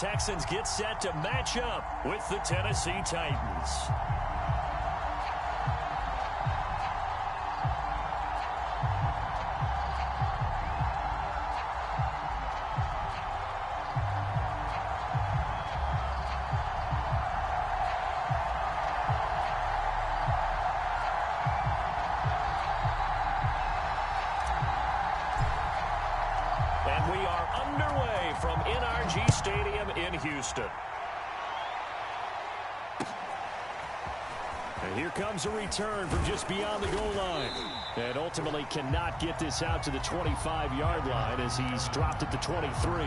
Texans get set to match up with the Tennessee Titans. And we are underway from NRG Stadium in Houston. And here comes a return from just beyond the goal line. And ultimately cannot get this out to the 25-yard line as he's dropped at the 23.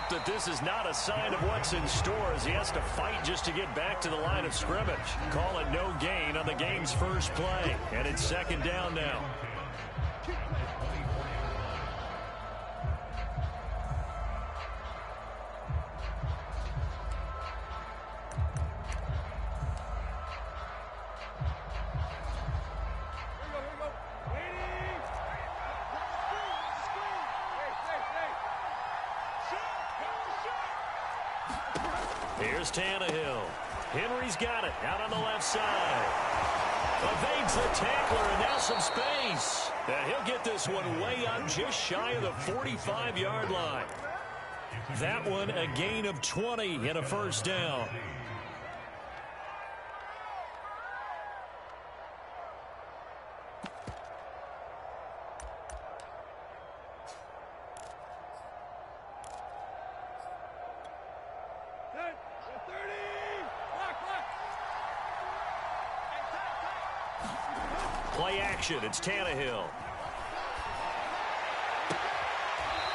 That this is not a sign of what's in store as he has to fight just to get back to the line of scrimmage. Call it no gain on the game's first play, and it's second down now. Here's Tannehill. Henry's got it out on the left side. Evades the tackler and now some space. And he'll get this one way up just shy of the 45-yard line. That one a gain of 20 and a first down. Play action. It's Tannehill.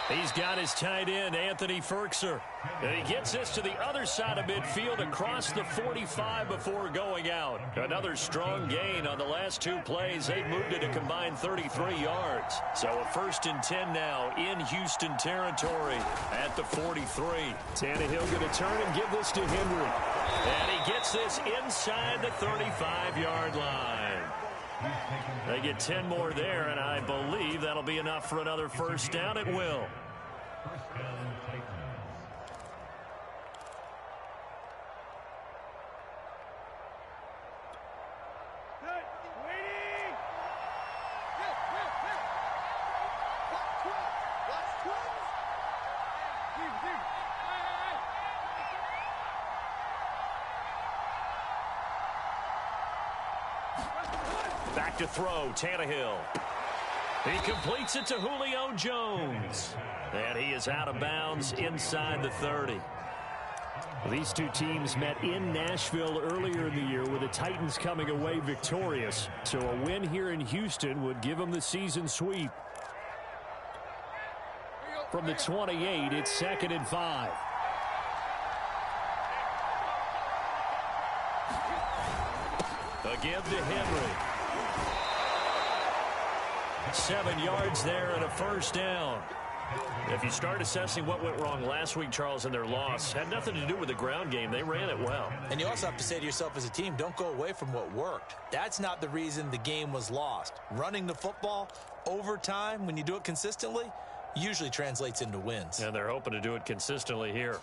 He's got his tight end, Anthony Ferkser. And he gets this to the other side of midfield across the 45 before going out. Another strong gain on the last two plays. They've moved it a combined 33 yards. So a 1st and 10 now in Houston territory at the 43. Tannehill going to turn and give this to Henry. And he gets this inside the 35-yard line. They get 10 more there, and I believe that'll be enough for another first down. It will. Back to throw, Tannehill. He completes it to Julio Jones. And he is out of bounds inside the 30. These two teams met in Nashville earlier in the year with the Titans coming away victorious. So a win here in Houston would give them the season sweep. From the 28, it's 2nd and 5. Again to Henry. 7 yards there and a first down. If you start assessing what went wrong last week, Charles, in their loss, had nothing to do with the ground game. They ran it well. And you also have to say to yourself as a team, don't go away from what worked. That's not the reason the game was lost. Running the football over time, when you do it consistently, usually translates into wins. And they're hoping to do it consistently here.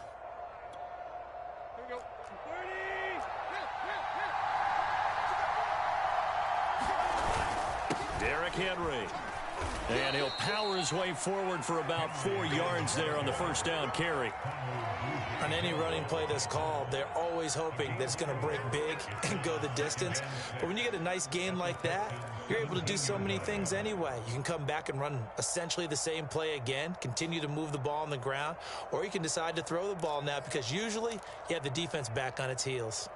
Derrick Henry. And he'll power his way forward for about 4 yards there on the first down carry. On any running play that's called, they're always hoping that it's going to break big and go the distance. But when you get a nice gain like that, you're able to do so many things anyway. You can come back and run essentially the same play again, continue to move the ball on the ground, or you can decide to throw the ball now because usually you have the defense back on its heels.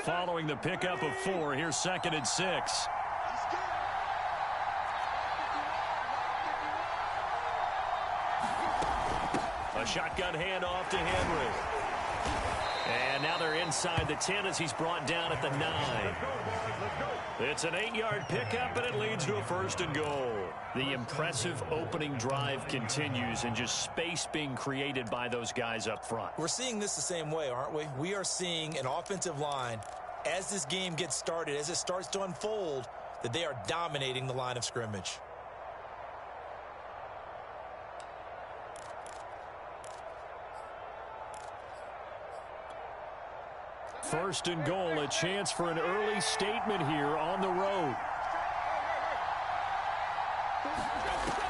Following the pickup of 4, here's 2nd and 6. A shotgun handoff to Henry. And now they're inside the 10 as he's brought down at the 9. It's an 8-yard pickup, and it leads to a 1st and goal. The impressive opening drive continues, and just space being created by those guys up front. We're seeing this the same way, aren't we? We are seeing an offensive line, as this game gets started, as it starts to unfold, that they are dominating the line of scrimmage. First and goal, a chance for an early statement here on the road.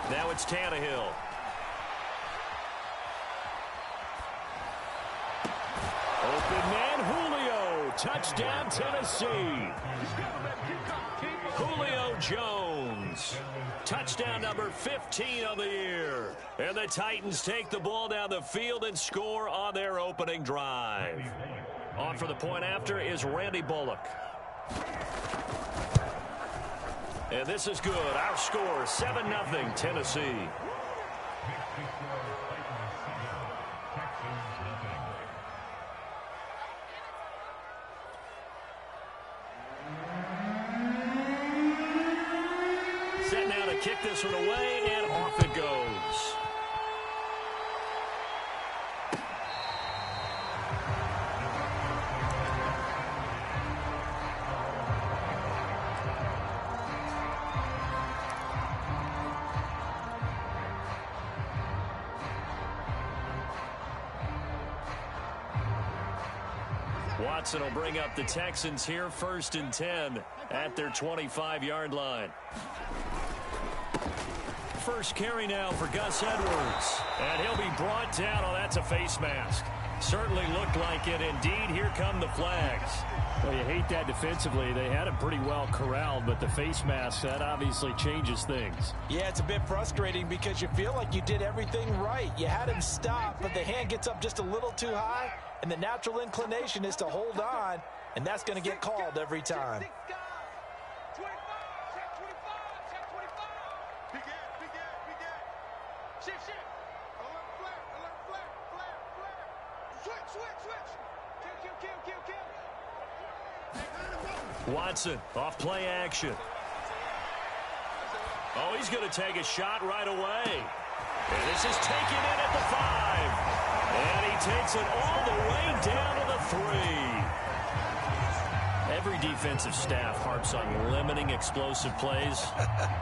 Now it's Tannehill. Open man, Julio. Touchdown, Tennessee. Julio Jones. Touchdown number 15 of the year. And the Titans take the ball down the field and score on their opening drive. On for the point after is Randy Bullock. And this is good. Our score, 7-0 Tennessee. Set now to kick this one away, and off it goes. Watson will bring up the Texans here, 1st and 10 at their 25-yard line. First carry now for Gus Edwards. And he'll be brought down. Oh, that's a face mask. Certainly looked like it. Indeed, here come the flags. Well, you hate that defensively. They had him pretty well corralled, but the face mask, that obviously changes things. Yeah, it's a bit frustrating because you feel like you did everything right. You had him stop, but the hand gets up just a little too high, and the natural inclination is to hold on, and that's going to get called every time. Watson off play action. Oh, he's going to take a shot right away. And this is taken in at the 5. And he takes it all the way down to the 3. Every defensive staff harps on limiting explosive plays.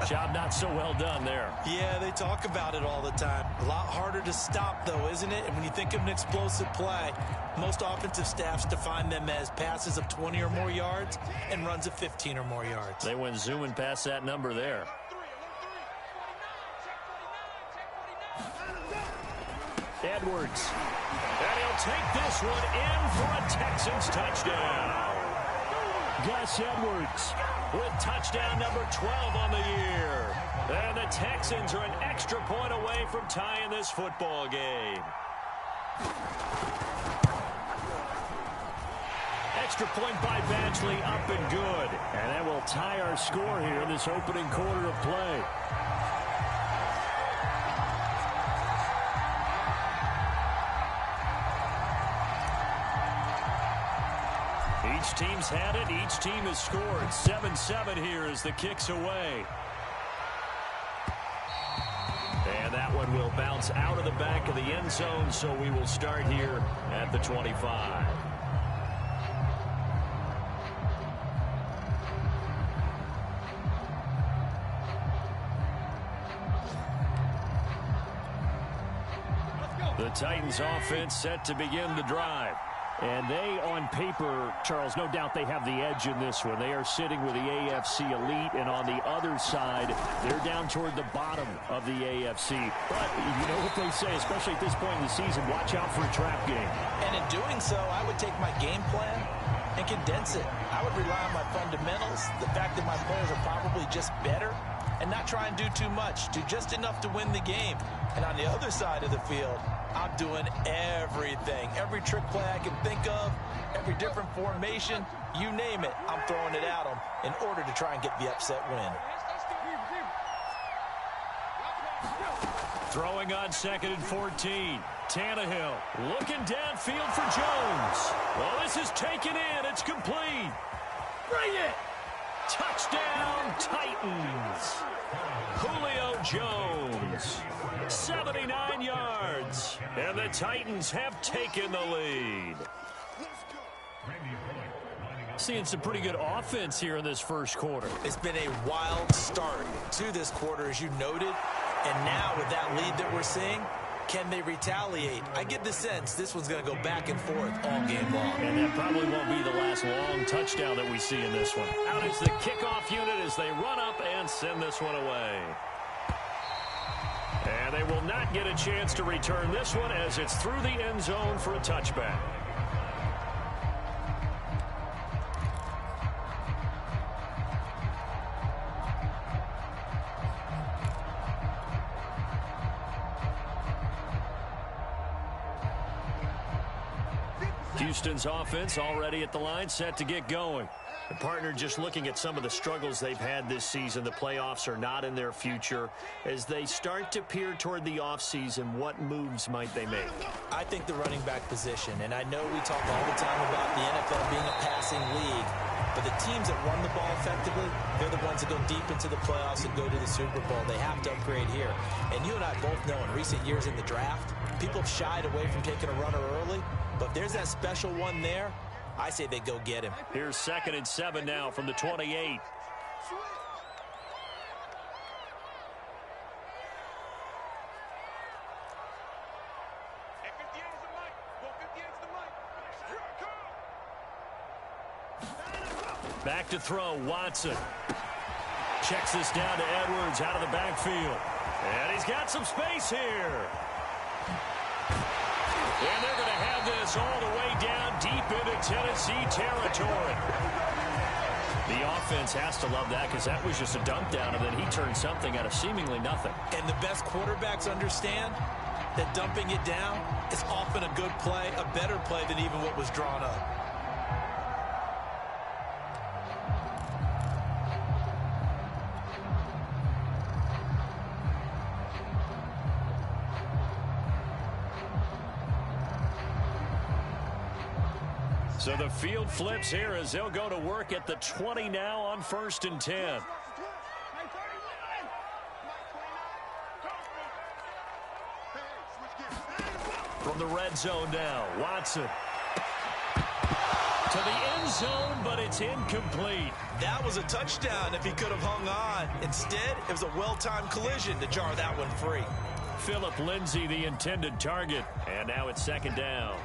Job not so well done there. Yeah, they talk about it all the time. A lot harder to stop, though, isn't it? And when you think of an explosive play, most offensive staffs define them as passes of 20 or more yards and runs of 15 or more yards. They went zooming past that number there. Edwards. And he'll take this one in for a Texans touchdown. Gus Edwards with touchdown number 12 on the year. And the Texans are an extra point away from tying this football game. Extra point by Badgley, up and good. And that will tie our score here in this opening quarter of play. Each team's had it. Each team has scored. 7-7 here as the kick's away. And that one will bounce out of the back of the end zone, so we will start here at the 25. The Titans offense set to begin the drive. And they, on paper, Charles, no doubt they have the edge in this one. They are sitting with the AFC elite, and on the other side, they're down toward the bottom of the AFC. But you know what they say, especially at this point in the season, watch out for a trap game. And in doing so, I would take my game plan and condense it. I would rely on my fundamentals, the fact that my players are probably just better, and not try and do too much, do just enough to win the game. And on the other side of the field, I'm doing everything. Every trick play I can think of, every different formation, you name it, I'm throwing it at them in order to try and get the upset win. Throwing on 2nd and 14. Tannehill looking downfield for Jones. Well, this is taken in. It's complete. Bring it. Touchdown, Titans. Julio Jones, 79 yards. And the Titans have taken the lead. Seeing some pretty good offense here in this first quarter. It's been a wild start to this quarter, as you noted. And now with that lead that we're seeing, can they retaliate? I get the sense this one's going to go back and forth all game long. And that probably won't be the last long touchdown that we see in this one. Out is the kickoff unit as they run up and send this one away. And they will not get a chance to return this one as it's through the end zone for a touchback. Houston's offense already at the line, set to get going. The partner just looking at some of the struggles they've had this season. The playoffs are not in their future. As they start to peer toward the offseason, what moves might they make? I think the running back position, and I know we talk all the time about the NFL being a passing league, but the teams that run the ball effectively, they're the ones that go deep into the playoffs and go to the Super Bowl. They have to upgrade here. And you and I both know in recent years in the draft, people have shied away from taking a runner early, but if there's that special one there, I say they go get him. Here's 2nd and 7 now from the 28. Back to throw, Watson. Checks this down to Edwards out of the backfield. And he's got some space here. And they're going to have this all the way down deep into Tennessee territory. The offense has to love that because that was just a dump down, and then he turned something out of seemingly nothing. And the best quarterbacks understand that dumping it down is often a good play, a better play than even what was drawn up. So the field flips here as they'll go to work at the 20 now on 1st and 10. From the red zone now, Watson. To the end zone, but it's incomplete. That was a touchdown if he could have hung on. Instead, it was a well-timed collision to jar that one free. Phillip Lindsay, the intended target. And now it's 2nd down.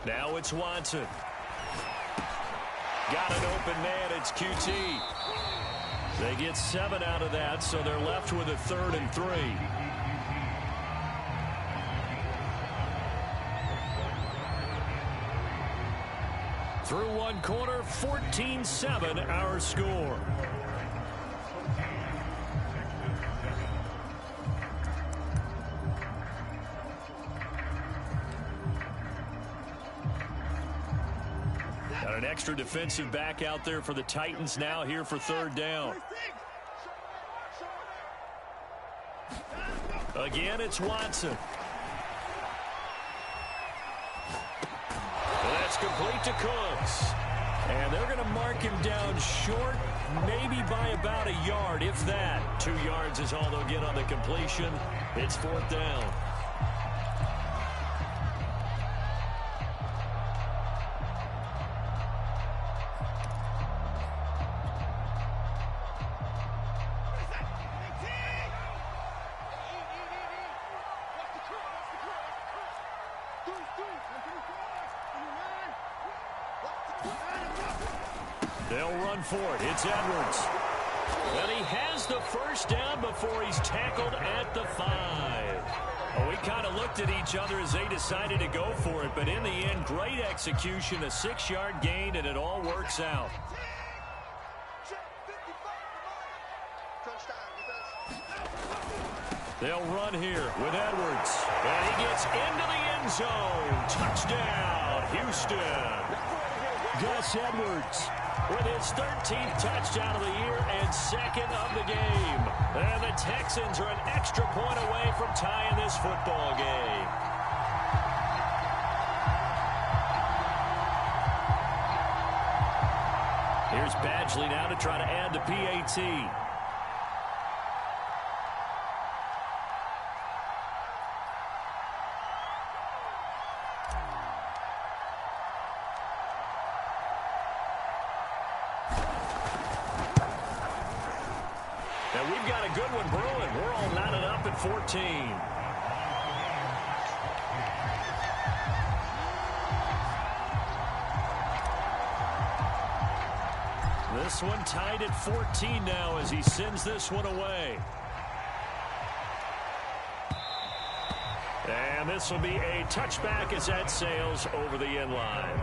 Now it's Watson. Got an open man. It's QT. They get 7 out of that, so they're left with a 3rd and 3. Through one quarter, 14-7 our score. Got an extra defensive back out there for the Titans now here for 3rd down. Again, it's Watson. That's complete to Cooks. And they're going to mark him down short, maybe by about a yard, if that. 2 yards is all they'll get on the completion. It's 4th down. They'll run for it. It's Edwards. And he has the 1st down before he's tackled at the 5. Well, we kind of looked at each other as they decided to go for it, but in the end, great execution, a 6-yard gain, and it all works out. They'll run here with Edwards. And he gets into the end end zone. Touchdown, Houston. Gus Edwards with his 13th touchdown of the year and second of the game. And the Texans are an extra point away from tying this football game. Here's Badgley now to try to add the PAT. And we've got a good one brewing. We're all knotted up at 14. This one tied at 14 now as he sends this one away. And this will be a touchback as that sails over the end line.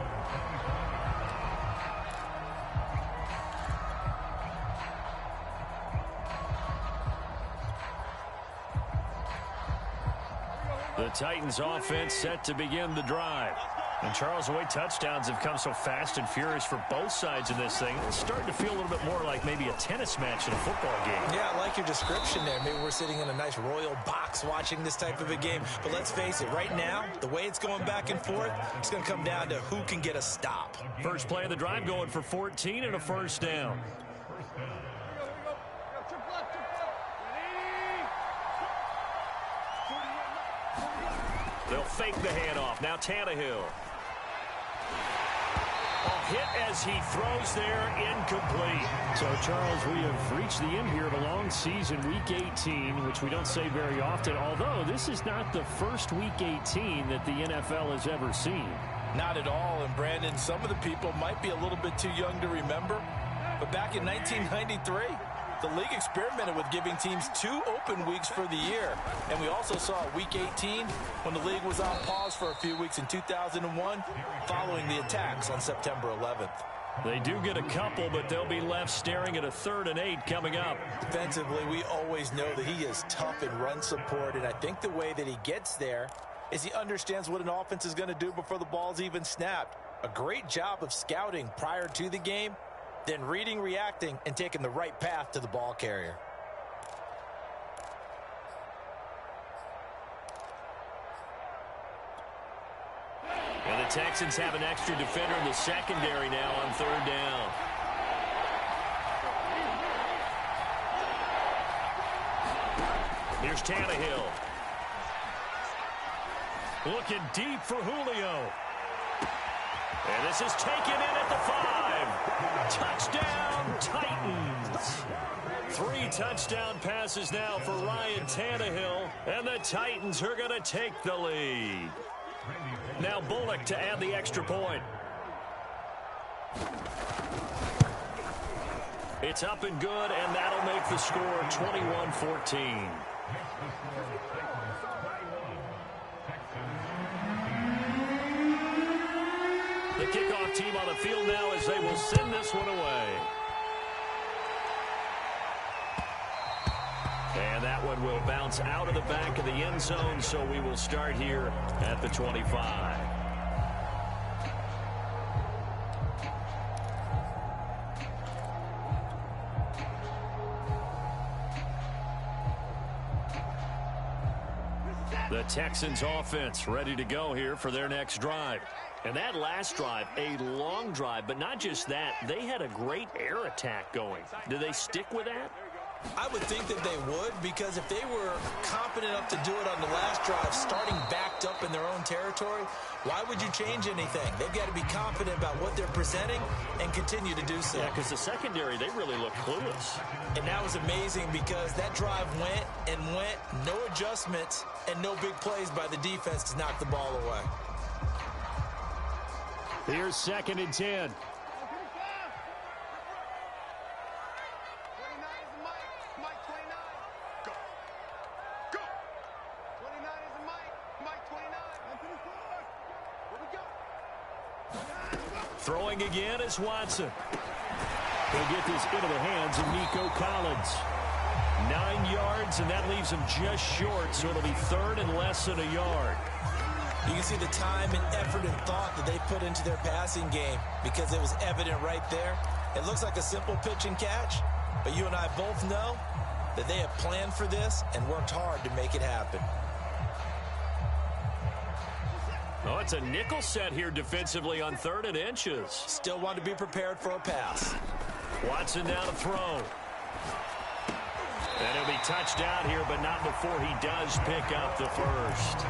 The Titans offense set to begin the drive. And Charles, the way touchdowns have come so fast and furious for both sides in this thing, it's starting to feel a little bit more like maybe a tennis match in a football game. Yeah, I like your description there. Maybe we're sitting in a nice royal box watching this type of a game. But let's face it, right now, the way it's going back and forth, it's going to come down to who can get a stop. First play of the drive going for 14 and a first down. They'll fake the handoff. Now Tannehill. A hit as he throws there, incomplete. So, Charles, we have reached the end here of a long season, Week 18, which we don't say very often, although this is not the first Week 18 that the NFL has ever seen. Not at all. And, Brandon, some of the people might be a little bit too young to remember, but back in 1993, the league experimented with giving teams 2 open weeks for the year. And we also saw Week 18 when the league was on pause for a few weeks in 2001 following the attacks on September 11th. They do get a couple, but they'll be left staring at a 3rd and 8 coming up. Defensively, we always know that he is tough in run support, and I think the way that he gets there is he understands what an offense is going to do before the ball's even snapped. A great job of scouting prior to the game, then reading, reacting, and taking the right path to the ball carrier. And the Texans have an extra defender in the secondary now on 3rd down. Here's Tannehill. Looking deep for Julio. And this is taken in at the 5. Touchdown, Titans. 3 touchdown passes now for Ryan Tannehill. And the Titans are going to take the lead. Now Bullock to add the extra point. It's up and good, and that'll make the score 21-14. The kickoff team on the field now as they will send this one away. And that one will bounce out of the back of the end zone, so we will start here at the 25. The Texans offense ready to go here for their next drive. And that last drive, a long drive, but not just that, they had a great air attack going. Do they stick with that? I would think that they would, because if they were competent enough to do it on the last drive, starting backed up in their own territory, why would you change anything? They've got to be confident about what they're presenting and continue to do so. Yeah, because the secondary, they really look clueless. And that was amazing because that drive went and went, no adjustments, and no big plays by the defense to knock the ball away. Here's 2nd and 10. Throwing again is Watson. He'll get this into the hands of Nico Collins. 9 yards, and that leaves him just short, so it'll be 3rd and less than a yard. You can see the time and effort and thought that they put into their passing game because it was evident right there. It looks like a simple pitch and catch, but you and I both know that they have planned for this and worked hard to make it happen. Oh, it's a nickel set here defensively on 3rd and inches. Still want to be prepared for a pass. Watson now to throw. And he'll be touched out here, but not before he does pick up the first.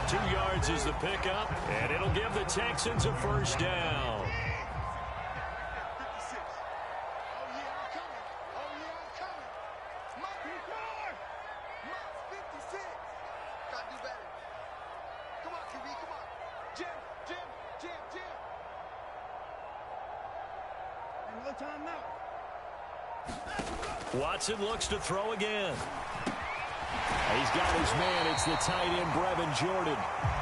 2 yards is the pickup, and it'll give the Texans a first down. Watson looks to throw again. He's got his man. It's the tight end, Brevin Jordan.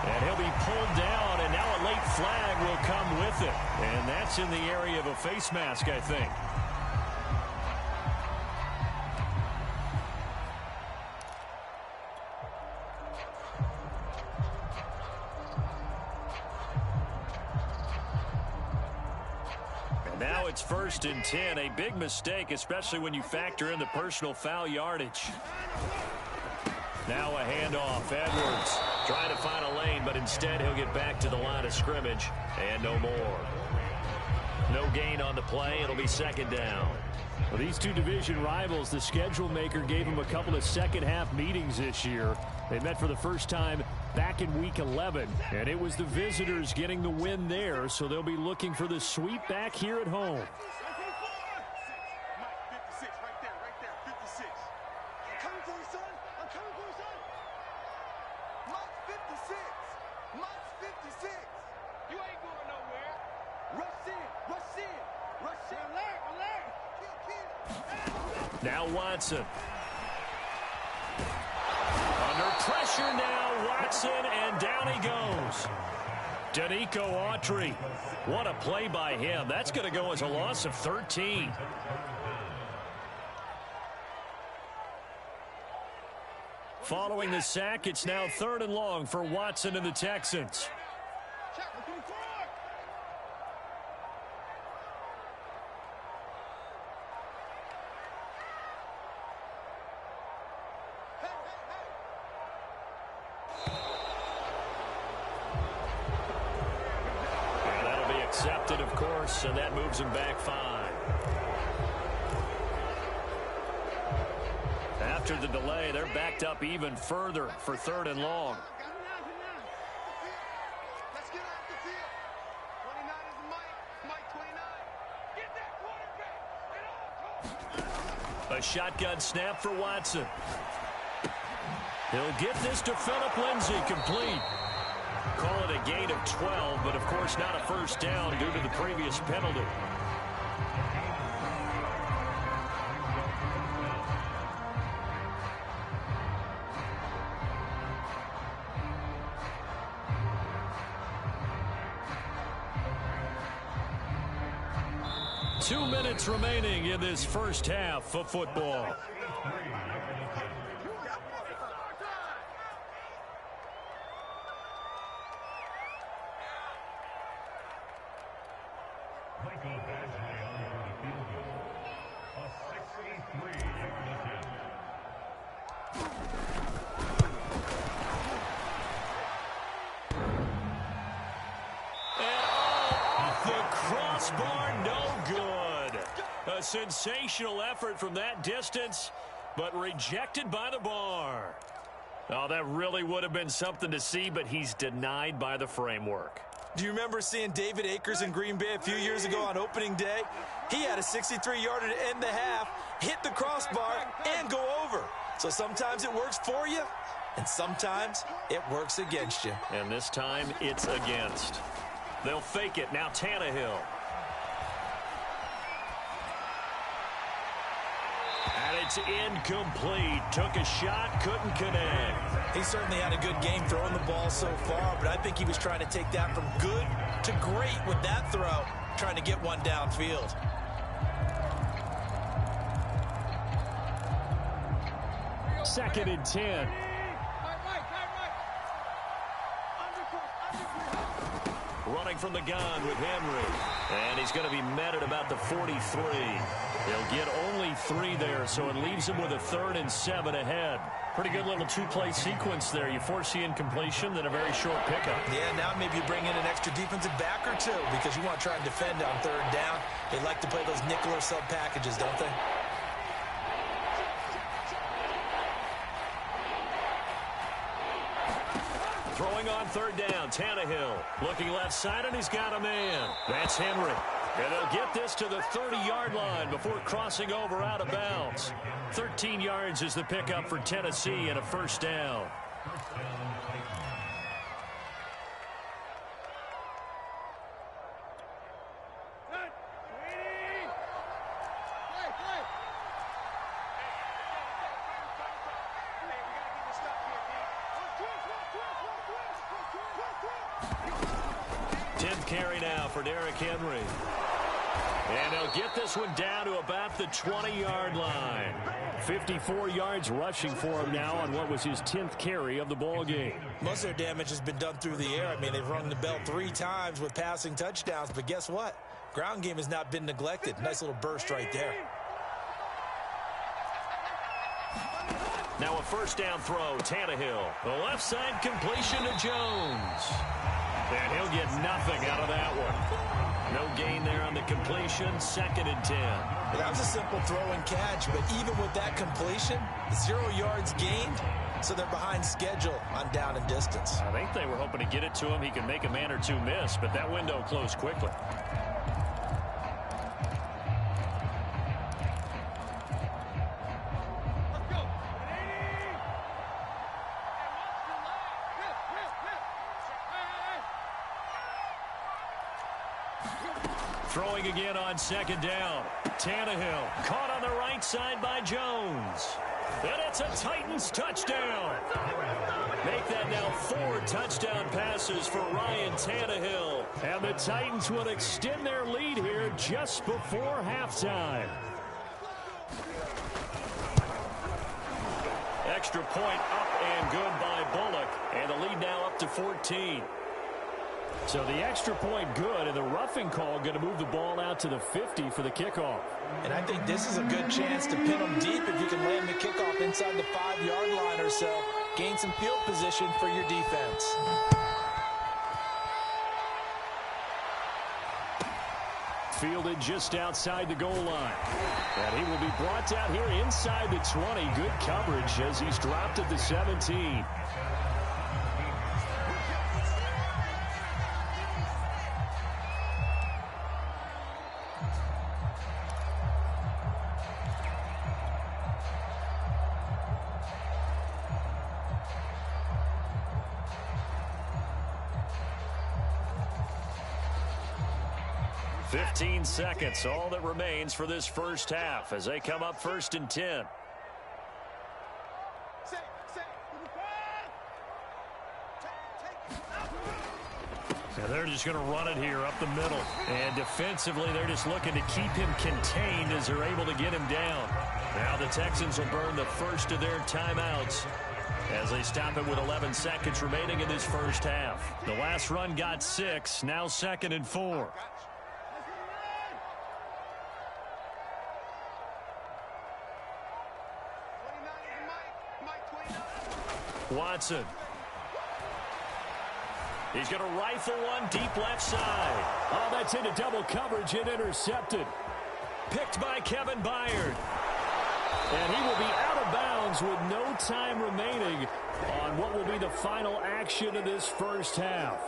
And he'll be pulled down, and now a late flag will come with it. And that's in the area of a face mask, I think. Now it's 1st and 10, a big mistake, especially when you factor in the personal foul yardage. Now a handoff. Edwards trying to find a lane, but instead he'll get back to the line of scrimmage, and no more. No gain on the play. It'll be 2nd down. Well, these two division rivals, the schedule maker gave them a couple of second-half meetings this year. They met for the first time back in Week 11, and it was the visitors getting the win there, so they'll be looking for the sweep back here at home. Now Watson. Under pressure now, Watson, and down he goes. Danico Autry. What a play by him. That's going to go as a loss of 13. Following the sack, it's now 3rd and long for Watson and the Texans. Accepted, of course, and that moves him back 5. After the delay, they're backed up even further for 3rd and long. A shotgun snap for Watson. He'll get this to Phillip Lindsay, complete. Call it a gain of 12, but of course not a first down due to the previous penalty. Two minutes remaining in this first half of football. Crossbar, no good. A sensational effort from that distance, but rejected by the bar. Oh, that really would have been something to see, but he's denied by the framework. Do you remember seeing David Akers in Green Bay a few years ago on opening day? He had a 63-yarder to end the half, hit the crossbar, and go over. So sometimes it works for you, and sometimes it works against you. And this time, it's against. They'll fake it. Now Tannehill. And it's incomplete. Took a shot, couldn't connect. He certainly had a good game throwing the ball so far, but I think he was trying to take that from good to great with that throw, trying to get one downfield. Second and 10. Running from the gun with Henry. And he's going to be met at about the 43. They'll get only 3 there, so it leaves him with a 3rd and 7 ahead. Pretty good little 2-play sequence there. You force the incompletion, then a very short pickup. Yeah, now maybe you bring in an extra defensive back or 2 because you want to try and defend on 3rd down. They like to play those nickel or sub packages, don't they? Throwing on 3rd down, Tannehill. Looking left side, and he's got a man. That's Henry. And they'll get this to the 30-yard line before crossing over out of bounds. 13 yards is the pickup for Tennessee and a 1st down. Carry now for Derrick Henry. And they'll get this one down to about the 20-yard line. 54 yards rushing for him now on what was his 10th carry of the ball game. Most of their damage has been done through the air. I mean, they've rung the bell 3 times with passing touchdowns, but guess what? Ground game has not been neglected. Nice little burst right there. Now a 1st down throw, Tannehill. The left side completion to Jones. And he'll get nothing out of that one. No gain there on the completion. 2nd and 10. Well, that was a simple throw and catch, but even with that completion, 0 yards gained, so they're behind schedule on down and distance. I think they were hoping to get it to him. He can make a man or 2 miss, but that window closed quickly. Throwing again on 2nd down. Tannehill caught on the right side by Jones. And it's a Titans touchdown. Make that now 4 touchdown passes for Ryan Tannehill. And the Titans will extend their lead here just before halftime. Extra point up and good by Bullock. And the lead now up to 14. So the extra point good, and the roughing call going to move the ball out to the 50 for the kickoff. And I think this is a good chance to pin them deep if you can land the kickoff inside the 5-yard line or so. Gain some field position for your defense. Fielded just outside the goal line. And he will be brought down here inside the 20. Good coverage as he's dropped at the 17. Seconds, all that remains for this first half as they come up 1st and 10. So they're just going to run it here up the middle. And defensively, they're just looking to keep him contained as they're able to get him down. Now the Texans will burn the first of their timeouts as they stop it with 11 seconds remaining in this first half. The last run got 6, now 2nd and 4. Watson. He's going to rifle one deep left side. Oh, that's into double coverage and intercepted. Picked by Kevin Byard. And he will be out of bounds with no time remaining on what will be the final action of this first half.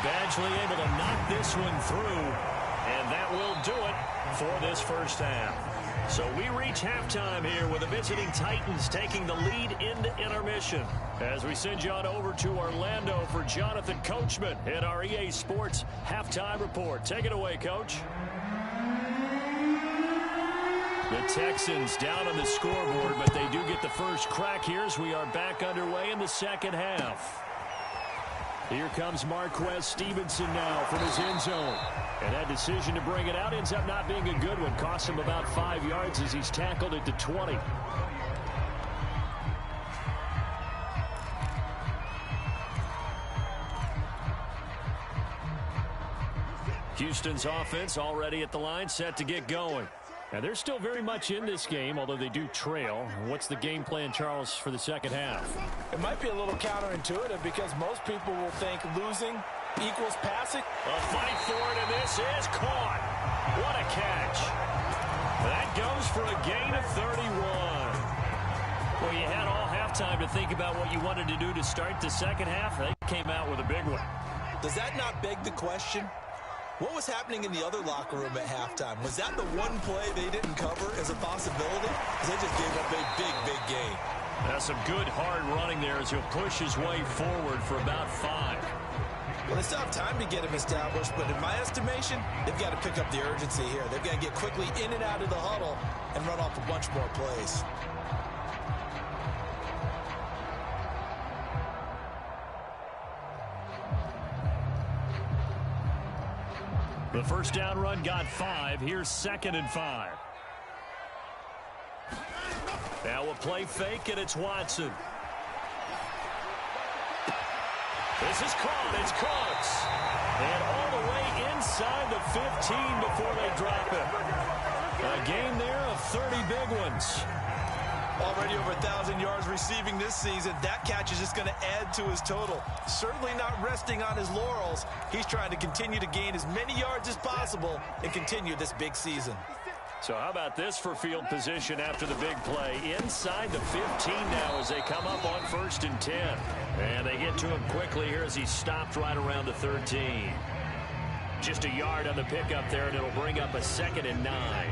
Badgley able to knock this one through, and that will do it for this first half. So we reach halftime here with the visiting Titans taking the lead into intermission. As we send you on over to Orlando for Jonathan Coachman in our EA Sports Halftime Report. Take it away, Coach. The Texans down on the scoreboard, but they do get the first crack here as we are back underway in the second half. Here comes Marquez Stevenson now from his end zone. And that decision to bring it out ends up not being a good one. Costs him about 5 yards as he's tackled at the 20. Houston's offense already at the line, set to get going. And they're still very much in this game, although they do trail. What's the game plan, Charles, for the second half? It might be a little counterintuitive because most people will think losing equals passing. A fight for it, and this is caught. What a catch. That goes for a gain of 31. Well, you had all halftime to think about what you wanted to do to start the second half. They came out with a big one. Does that not beg the question? What was happening in the other locker room at halftime? Was that the one play they didn't cover as a possibility? Because they just gave up a big gain. That's some good hard running there as he'll push his way forward for about 5. Well, they still have time to get him established, but in my estimation, they've got to pick up the urgency here. They've got to get quickly in and out of the huddle and run off a bunch more plays. The first down run got 5. Here's 2nd and 5. Now a play fake, and it's Watson. This is caught. It's Cooks. And all the way inside the 15 before they drop it. A gain there of 30 big ones. Already over 1,000 yards receiving this season. That catch is just going to add to his total. Certainly not resting on his laurels. He's trying to continue to gain as many yards as possible and continue this big season. So how about this for field position after the big play? Inside the 15 now as they come up on 1st and 10. And they get to him quickly here as he stopped right around the 13. Just a yard on the pickup there, and it'll bring up a 2nd and 9.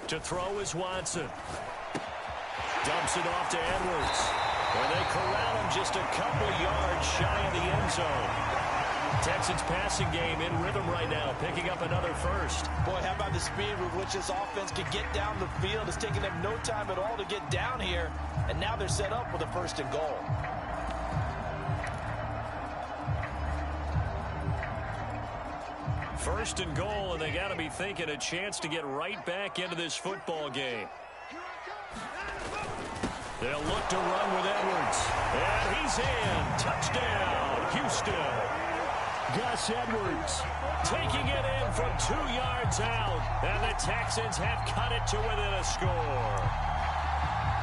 To throw is Watson. Dumps it off to Edwards. And they corral him just a couple yards shy of the end zone. Texans passing game in rhythm right now, picking up another first. Boy, how about the speed with which this offense can get down the field? It's taking them no time at all to get down here. And now they're set up with a 1st and goal. First and goal, and they got to be thinking a chance to get right back into this football game. They'll look to run with Edwards. And he's in. Touchdown, Houston. Gus Edwards taking it in from 2 yards out. And the Texans have cut it to within a score.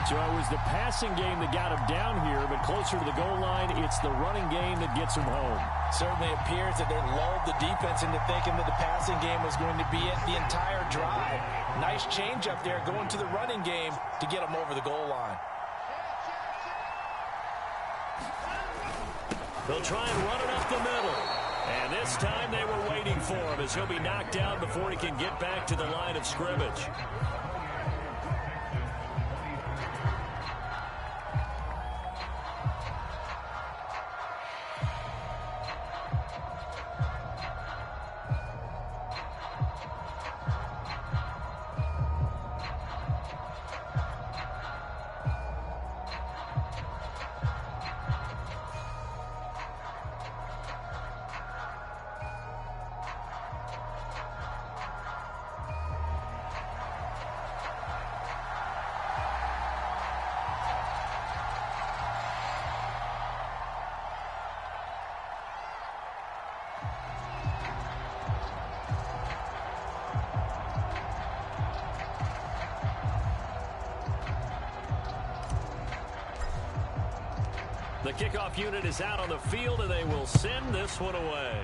So it was the passing game that got him down here, but closer to the goal line, it's the running game that gets him home. Certainly appears that they lulled the defense into thinking that the passing game was going to be it the entire drive. Nice change up there going to the running game to get him over the goal line. They'll try and run it up the middle. And this time they were waiting for him as he'll be knocked down before he can get back to the line of scrimmage. The kickoff unit is out on the field, and they will send this one away.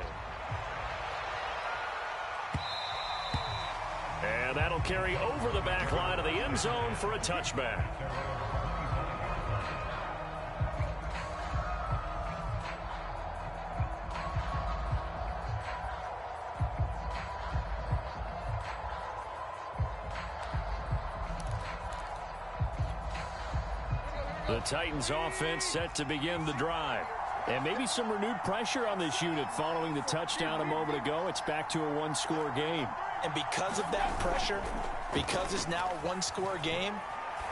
And that'll carry over the back line of the end zone for a touchback. The Titans offense set to begin the drive. And maybe some renewed pressure on this unit following the touchdown a moment ago. It's back to a one-score game. And because of that pressure, because it's now a one-score game,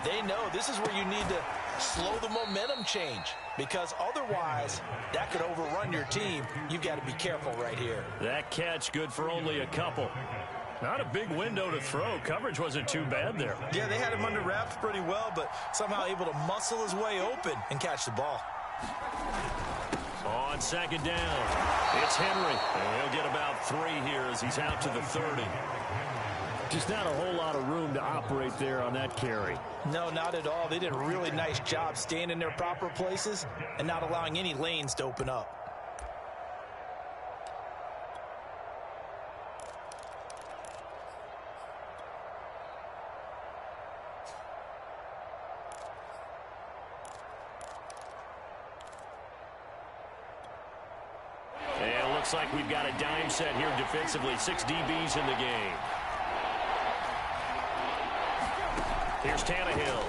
they know this is where you need to slow the momentum change, because otherwise that could overrun your team. You've got to be careful right here. That catch good for only a couple. Not a big window to throw. Coverage wasn't too bad there. Yeah, they had him under wraps pretty well, but somehow able to muscle his way open and catch the ball. On second down, it's Henry. And he'll get about 3 here as he's out to the 30. Just not a whole lot of room to operate there on that carry. No, not at all. They did a really nice job staying in their proper places and not allowing any lanes to open up. Looks like we've got a dime set here defensively. 6 DBs in the game. Here's Tannehill.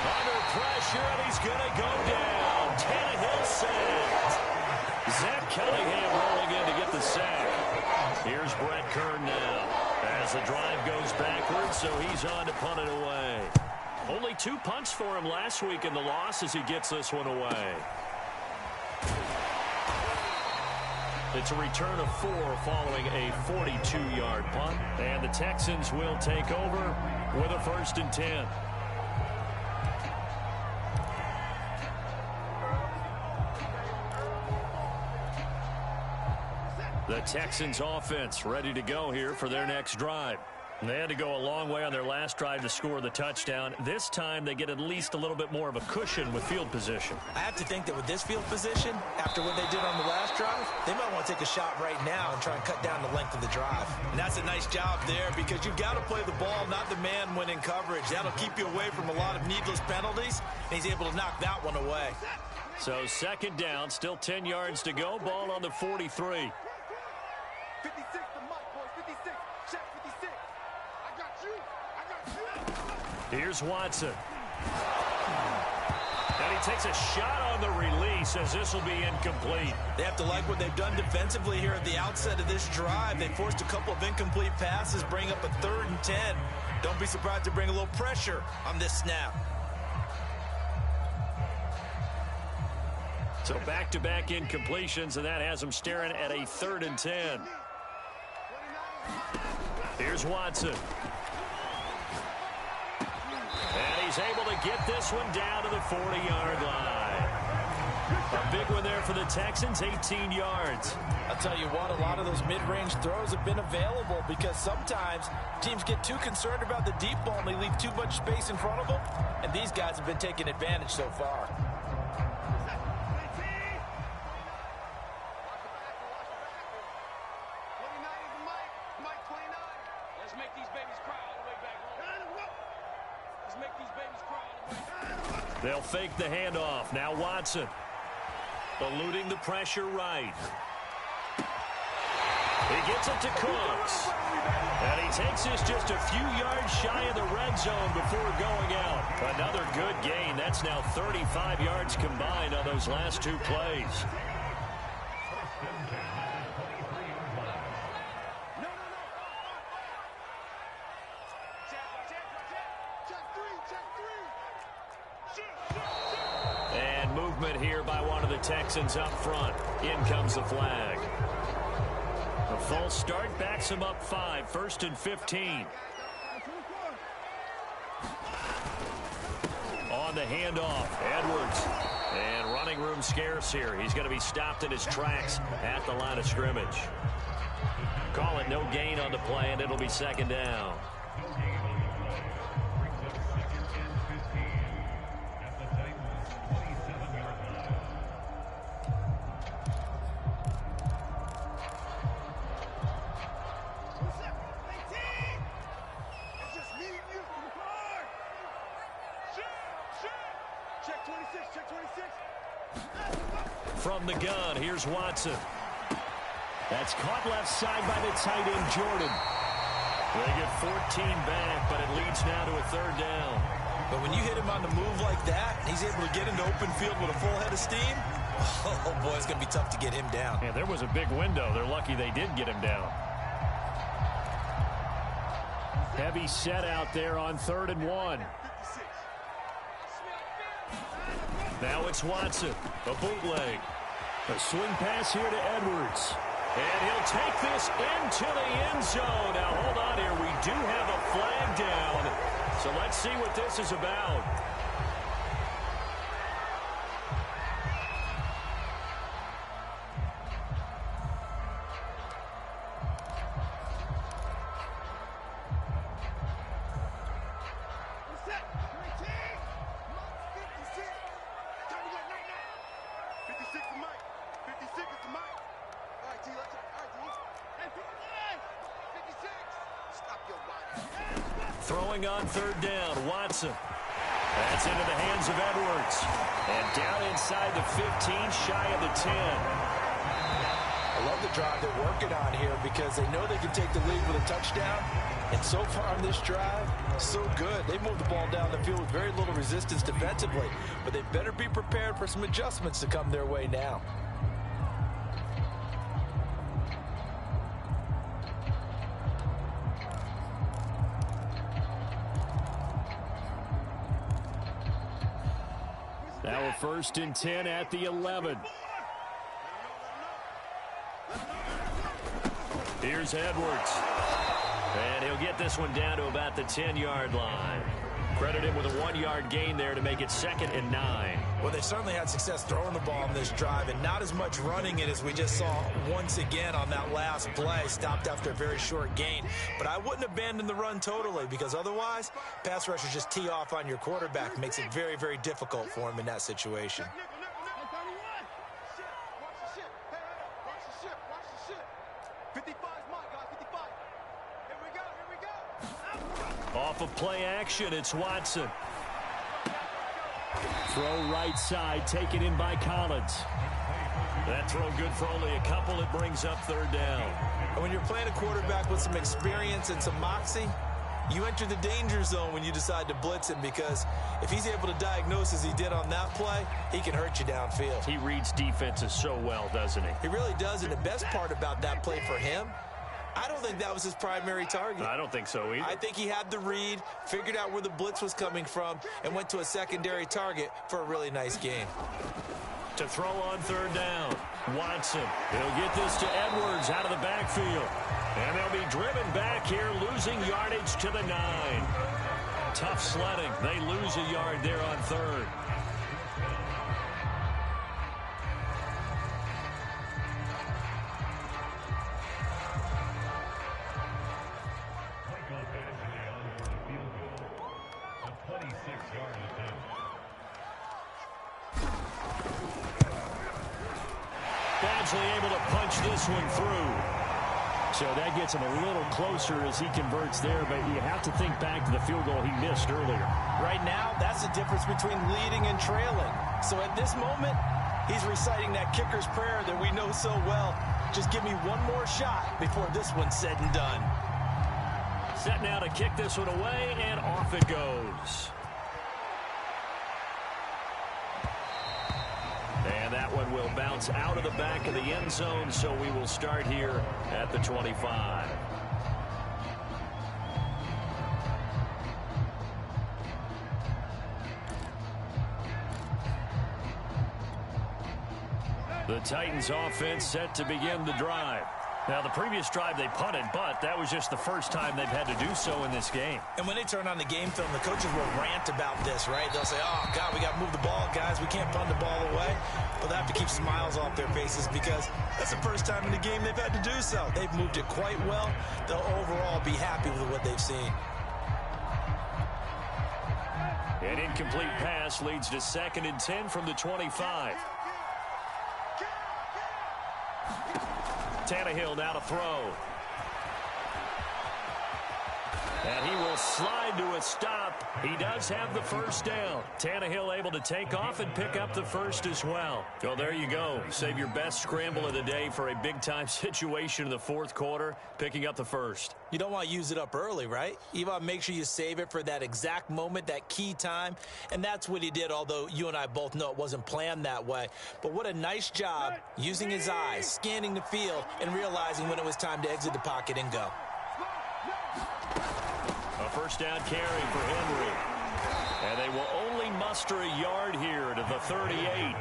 Under pressure, and he's going to go down. Tannehill sacked. Zach Cunningham rolling in to get the sack. Here's Brett Kern now as the drive goes backwards, so he's on to punt it away. Only 2 punts for him last week in the loss as he gets this one away. It's a return of 4 following a 42-yard punt. And the Texans will take over with a 1st and 10. The Texans offense ready to go here for their next drive. They had to go a long way on their last drive to score the touchdown. This time they get at least a little bit more of a cushion with field position. I have to think that with this field position, after what they did on the last drive, they might want to take a shot right now and try and cut down the length of the drive. And that's a nice job there, because you've got to play the ball, not the man when in coverage. That'll keep you away from a lot of needless penalties, and he's able to knock that one away. So 2nd down, still 10 yards to go. Ball on the 43. 56 to Mike, boys. 56. Check 56. I got you. Here's Watson. And he takes a shot on the release as this will be incomplete. They have to like what they've done defensively here at the outset of this drive. They forced a couple of incomplete passes, bring up a 3rd and 10. Don't be surprised to bring a little pressure on this snap. So back-to-back incompletions, and that has them staring at a 3rd and 10. Here's Watson. And he's able to get this one down to the 40-yard line. A big one there for the Texans, 18 yards. I'll tell you what, a lot of those mid-range throws have been available, because sometimes teams get too concerned about the deep ball and they leave too much space in front of them, and these guys have been taking advantage so far. They'll fake the handoff. Now Watson. Eluding the pressure right. He gets it to Cooks. And he takes this just a few yards shy of the red zone before going out. Another good gain. That's now 35 yards combined on those last 2 plays. And movement here by one of the Texans up front. In comes the flag. The false start backs him up 5. 1st and 15. On the handoff, Edwards. And running room scarce here. He's going to be stopped in his tracks at the line of scrimmage. Call it no gain on the play, and it'll be 2nd down. From the gun, here's Watson. That's caught left side by the tight end, Jordan. They get 14 back, but it leads now to a third down. But when you hit him on the move like that, he's able to get into open field with a full head of steam. Oh, boy, it's going to be tough to get him down. Yeah, there was a big window. They're lucky they did get him down. Heavy set out there on 3rd and 1. Now it's Watson. A bootleg. A swing pass here to Edwards. And he'll take this into the end zone. Now, hold on here. We do have a flag down. So let's see what this is about. Throwing on 3rd down, Watson. That's into the hands of Edwards. And down inside the 15, shy of the 10. I love the drive they're working on here because they know they can take the lead with a touchdown. And so far on this drive, so good. They moved the ball down the field with very little resistance defensively. But they better be prepared for some adjustments to come their way now. Now a 1st and 10 at the 11. Here's Edwards. And he'll get this one down to about the 10-yard line. Credit him with a 1-yard gain there to make it 2nd and 9. Well, they certainly had success throwing the ball on this drive and not as much running it as we just saw once again on that last play. Stopped after a very short gain. But I wouldn't abandon the run totally because otherwise, pass rushers just tee off on your quarterback. Makes it very, very difficult for him in that situation. Off of play action, it's Watson. Throw right side, taken in by Collins. That throw good for only a couple. It brings up 3rd down. And when you're playing a quarterback with some experience and some moxie, you enter the danger zone when you decide to blitz him because if he's able to diagnose as he did on that play, he can hurt you downfield. He reads defenses so well, doesn't he? He really does, and the best part about that play for him, I don't think that was his primary target. I don't think so either. I think he had the read, figured out where the blitz was coming from, and went to a secondary target for a really nice game. To throw on 3rd down, Watson. He'll get this to Edwards out of the backfield. And they'll be driven back here, losing yardage to the 9. Tough sledding. They lose a yard there on 3rd. Able to punch this one through. So that gets him a little closer as he converts there, but you have to think back to the field goal he missed earlier. Right now, that's the difference between leading and trailing. So at this moment, he's reciting that kicker's prayer that we know so well. Just give me one more shot before this one's said and done. Set now to kick this one away, and off it goes. And that one will bounce out of the back of the end zone, so we will start here at the 25. The Titans offense set to begin the drive. Now, the previous drive they punted, but that was just the first time they've had to do so in this game. And when they turn on the game film, the coaches will rant about this, right? They'll say, oh, God, we got to move the ball, guys. We can't punt the ball away. But they have to keep smiles off their faces because that's the first time in the game they've had to do so. They've moved it quite well. They'll overall be happy with what they've seen. An incomplete pass leads to 2nd and 10 from the 25. Tannehill now to throw. And he will slide to a stop. He does have the first down. Tannehill able to take off and pick up the first as well. So there you go. Save your best scramble of the day for a big-time situation in the fourth quarter, picking up the first. You don't want to use it up early, right? You want to make sure you save it for that exact moment, that key time. And that's what he did, although you and I both know it wasn't planned that way. But what a nice job using his eyes, scanning the field, and realizing when it was time to exit the pocket and go. A first down carry for Henry. And they will only muster a yard here to the 38.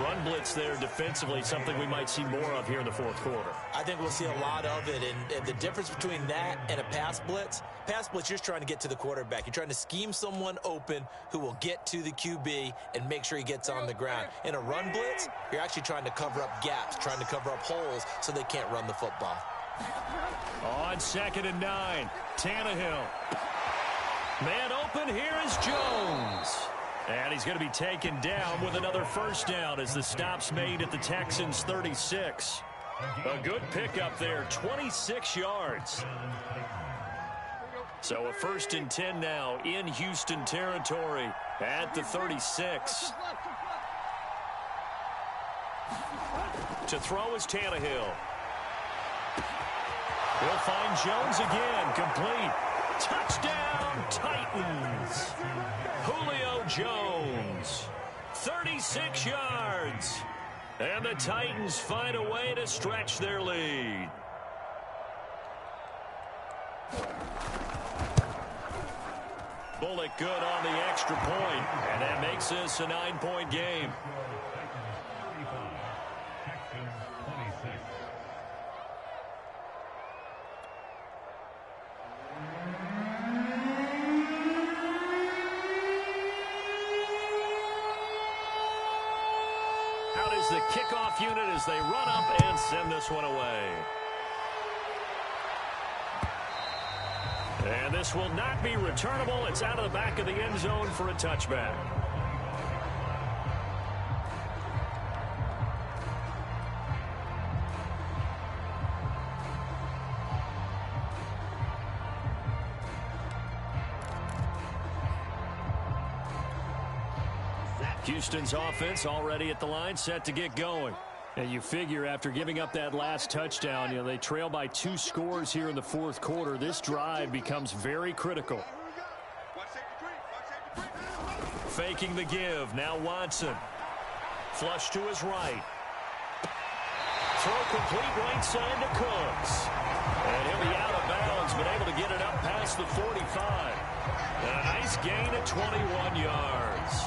Run blitz there defensively, something we might see more of here in the fourth quarter. I think we'll see a lot of it, and the difference between that and a pass blitz, you're just trying to get to the quarterback. You're trying to scheme someone open who will get to the QB and make sure he gets on the ground. In a run blitz, you're actually trying to cover up gaps, trying to cover up holes so they can't run the football. On 2nd and 9, Tannehill. Man open, here is Jones. And he's going to be taken down with another first down as the stop's made at the Texans' 36. A good pickup there, 26 yards. So a 1st and 10 now in Houston territory at the 36. To throw is Tannehill. He'll find Jones again, complete. Touchdown, Titans. Julio Jones, 36 yards. And the Titans find a way to stretch their lead. Bullock good on the extra point, and that makes this a 9-point game. Out is the kickoff unit as they run up and send this one away. And this will not be returnable. It's out of the back of the end zone for a touchback. Houston's offense already at the line, set to get going. And you figure after giving up that last touchdown, they trail by 2 scores here in the fourth quarter. This drive becomes very critical. Faking the give. Now Watson. Flush to his right. Throw complete right side to Cooks. And he'll be out of bounds, but able to get it up past the 45. And a nice gain at 21 yards.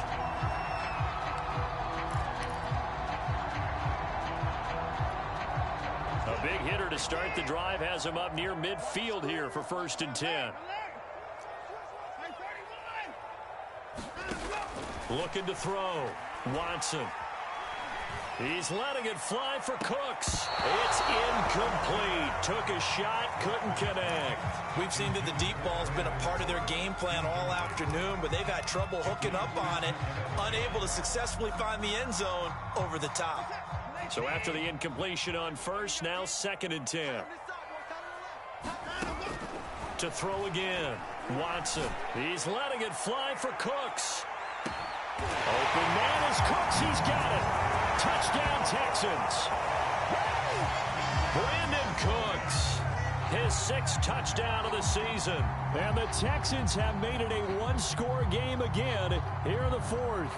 A big hitter to start the drive has him up near midfield here for 1st and 10. Looking to throw. Watson. He's letting it fly for Cooks. It's incomplete. Took a shot, couldn't connect. We've seen that the deep ball's been a part of their game plan all afternoon, but they've had trouble hooking up on it, unable to successfully find the end zone over the top. So after the incompletion on first, now 2nd and 10. To throw again. Watson. He's letting it fly for Cooks. Open man is Cooks. He's got it. Touchdown, Texans. Brandon Cooks. His 6th touchdown of the season. And the Texans have made it a 1-score game again here in the fourth.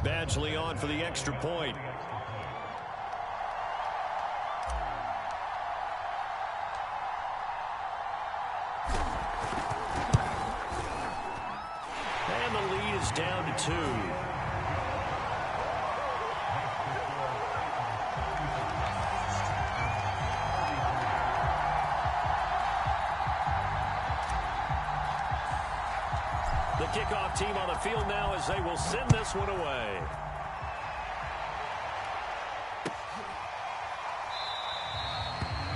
Badgley on for the extra point. And the lead is down to 2. The kickoff team on the field now as they will send this one away.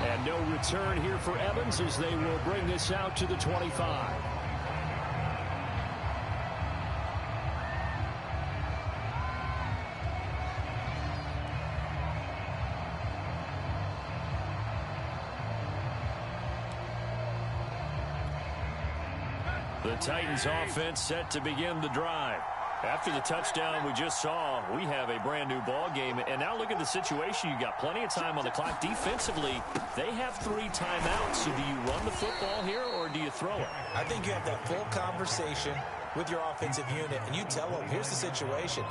And no return here for Evans as they will bring this out to the 25. The Titans offense set to begin the drive. After the touchdown we just saw, we have a brand new ball game. And now look at the situation. You got plenty of time on the clock. Defensively, they have 3 timeouts. So do you run the football here or do you throw it? I think you have that full conversation with your offensive unit, and you tell them, here's the situation.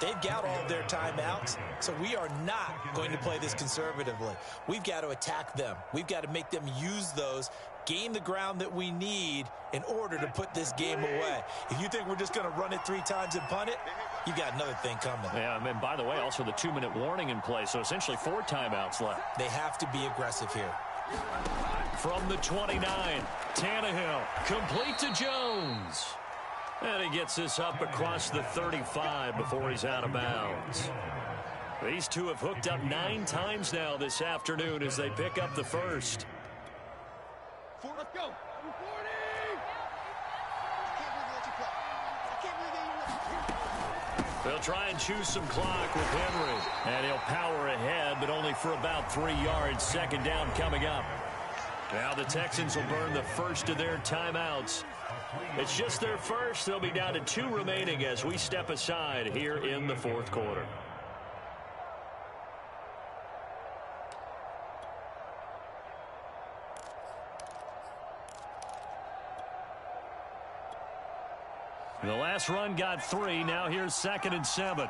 They've got all of their timeouts, so we are not going to play this conservatively. We've got to attack them. We've got to make them use those, gain the ground that we need in order to put this game away. If you think we're just going to run it 3 times and punt it, you got another thing coming. Yeah, and by the way, also the 2-minute warning in play, so essentially 4 timeouts left. They have to be aggressive here. From the 29, Tannehill, complete to Jones. And he gets this up across the 35 before he's out of bounds. These two have hooked up 9 times now this afternoon as they pick up the first. Let's go. 40. They'll try and choose some clock with Henry. And he'll power ahead, but only for about 3 yards. Second down coming up. Now the Texans will burn the first of their timeouts. It's just their first. They'll be down to 2 remaining as we step aside here in the fourth quarter. The last run got 3. Now here's 2nd and 7.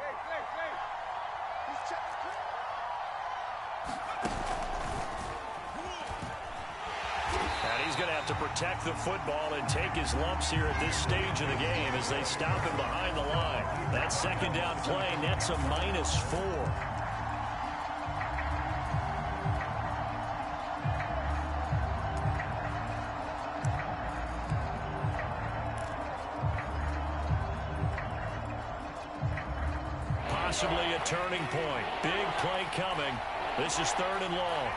He's going to have to protect the football and take his lumps here at this stage of the game as they stop him behind the line. That second down play nets a -4. Possibly a turning point. Big play coming. This is 3rd and long.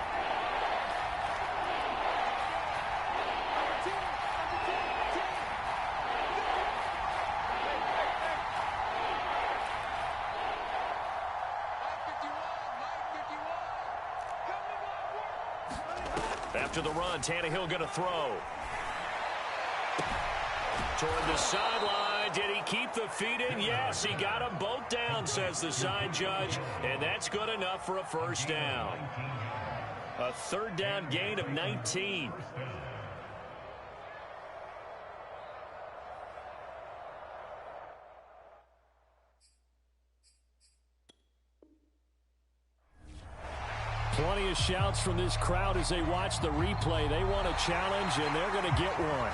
After the run, Tannehill going to throw. Toward the sideline. Did he keep the feet in? Yes, he got them both down, says the side judge. And that's good enough for a first down. A 3rd down gain of 19. Plenty of shouts from this crowd as they watch the replay. They want a challenge, and they're going to get one.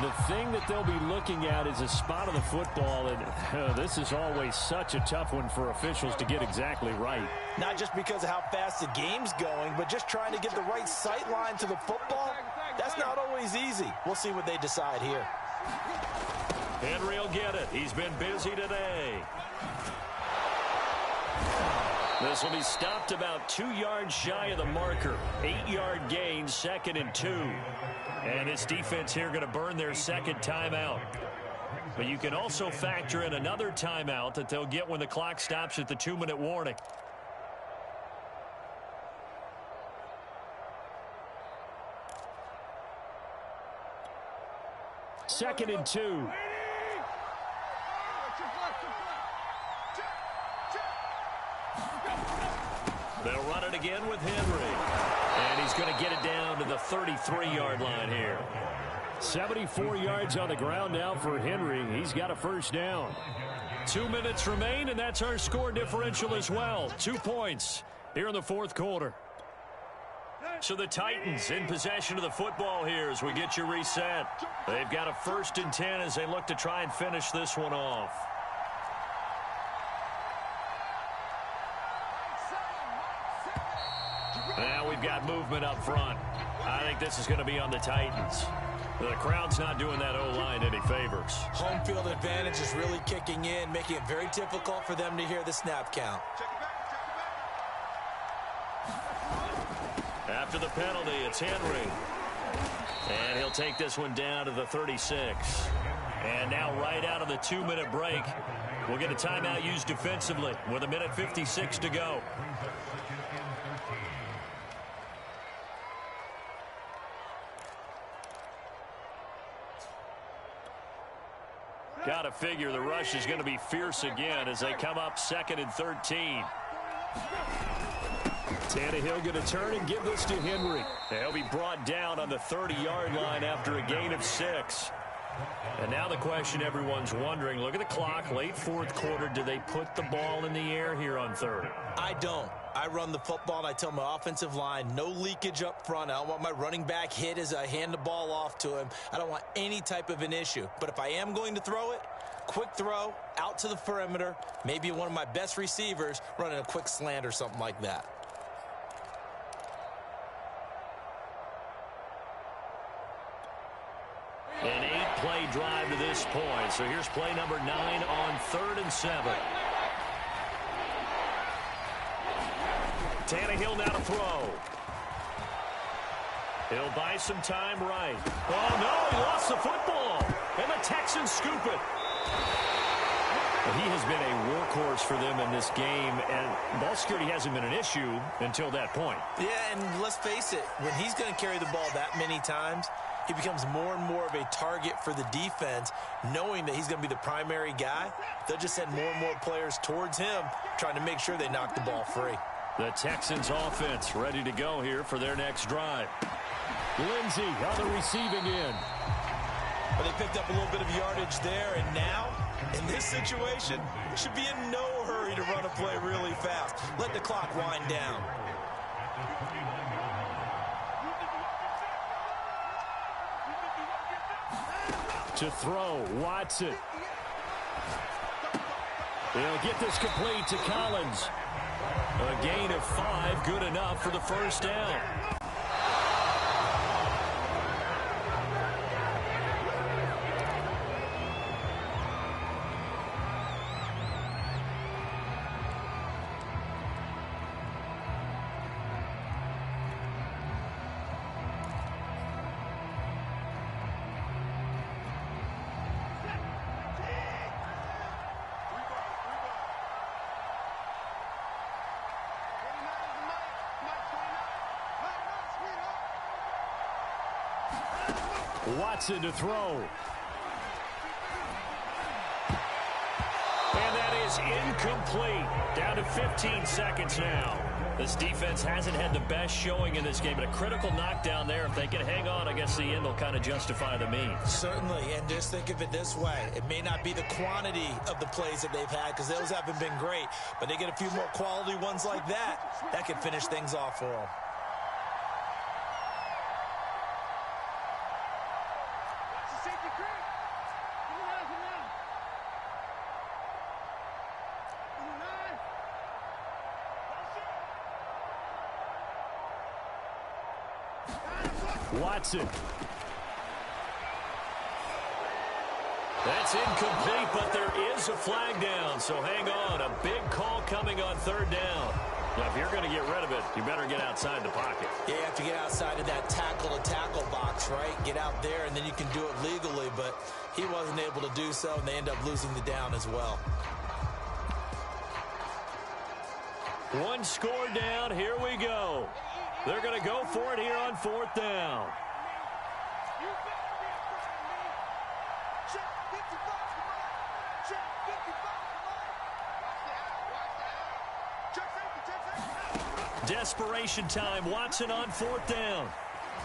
The thing that they'll be looking at is a spot of the football, and this is always such a tough one for officials to get exactly right. Not just because of how fast the game's going, but just trying to get the right sight line to the football. That's not always easy. We'll see what they decide here. Henry will get it. He's been busy today. This will be stopped about 2 yards shy of the marker. 8-yard gain, 2nd and 2. And this defense here going to burn their 2nd timeout. But you can also factor in another timeout that they'll get when the clock stops at the 2-minute warning. Second and 2. They'll run it again with Henry. And he's going to get it down to the 33-yard line here. 74 yards on the ground now for Henry. He's got a first down. 2 minutes remain, and that's our score differential as well. 2 points here in the fourth quarter. So the Titans in possession of the football here as we get you reset. They've got a 1st and 10 as they look to try and finish this one off. Now we've got movement up front. I think this is going to be on the Titans. The crowd's not doing that O-line any favors. Home field advantage is really kicking in, making it very difficult for them to hear the snap count. After the penalty, it's Henry. And he'll take this one down to the 36. And now right out of the 2-minute break, we'll get a timeout used defensively with 1:56 to go. Got to figure the rush is going to be fierce again as they come up 2nd and 13. Tannehill going to turn and give this to Henry. He'll be brought down on the 30-yard line after a gain of 6. And now the question everyone's wondering, look at the clock, late 4th quarter, do they put the ball in the air here on 3rd? I don't. I run the football, and I tell my offensive line, no leakage up front. I don't want my running back hit as I hand the ball off to him. I don't want any type of an issue. But if I am going to throw it, quick throw, out to the perimeter, maybe one of my best receivers running a quick slant or something like that. An 8-play drive to this point. So here's play number 9 on 3rd and 7. Tannehill now to throw. He'll buy some time right. Oh, no, he lost the football. And the Texans scoop it. He has been a workhorse for them in this game, and ball security hasn't been an issue until that point. Yeah, and let's face it, when he's going to carry the ball that many times, he becomes more and more of a target for the defense, knowing that he's going to be the primary guy. They'll just send more and more players towards him, trying to make sure they knock the ball free. The Texans offense ready to go here for their next drive. Lindsey on the receiving end. But they picked up a little bit of yardage there, and now, in this situation, should be in no hurry to run a play really fast. Let the clock wind down. To throw, Watson. They'll get this complete to Collins. A gain of 5, good enough for the first down. Watson to throw. And that is incomplete. Down to 15 seconds now. This defense hasn't had the best showing in this game, but a critical knockdown there. If they can hang on, I guess the end will kind of justify the means. Certainly, and just think of it this way. It may not be the quantity of the plays that they've had, because those haven't been great, but they get a few more quality ones like that, that can finish things off for them. Watson. That's incomplete, but there is a flag down, so hang on. A big call coming on 3rd down. Now, if you're going to get rid of it, you better get outside the pocket. Yeah, you have to get outside of that tackle-to-tackle box, right? Get out there, and then you can do it legally, but he wasn't able to do so, and they end up losing the down as well. One score down. Here we go. They're going to go for it here on 4th down. Desperation time. Watson on 4th down.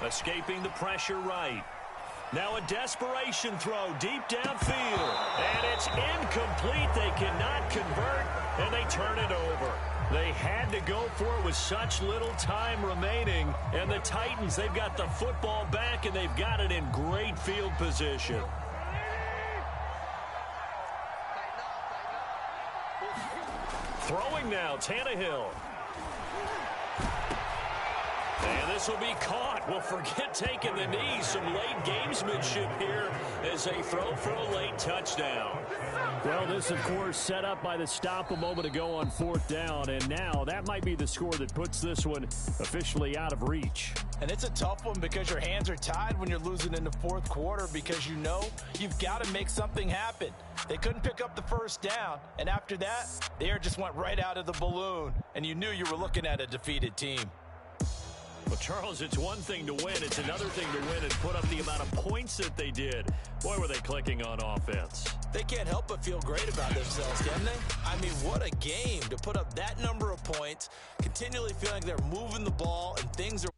Escaping the pressure right. Now a desperation throw deep downfield. And it's incomplete. They cannot convert, and they turn it over. They had to go for it with such little time remaining. And the Titans, they've got the football back, and they've got it in great field position. Throwing now, Tannehill. And this will be caught. Well, forget taking the knee. Some late gamesmanship here as they throw for a late touchdown. Well, this, of course, set up by the stop a moment ago on 4th down. And now that might be the score that puts this one officially out of reach. And it's a tough one because your hands are tied when you're losing in the 4th quarter, because you know you've got to make something happen. They couldn't pick up the first down. And after that, the air just went right out of the balloon. And you knew you were looking at a defeated team. Well, Charles, it's one thing to win. It's another thing to win and put up the amount of points that they did. Boy, were they clicking on offense. They can't help but feel great about themselves, can they? I mean, what a game to put up that number of points, continually feeling like they're moving the ball and things are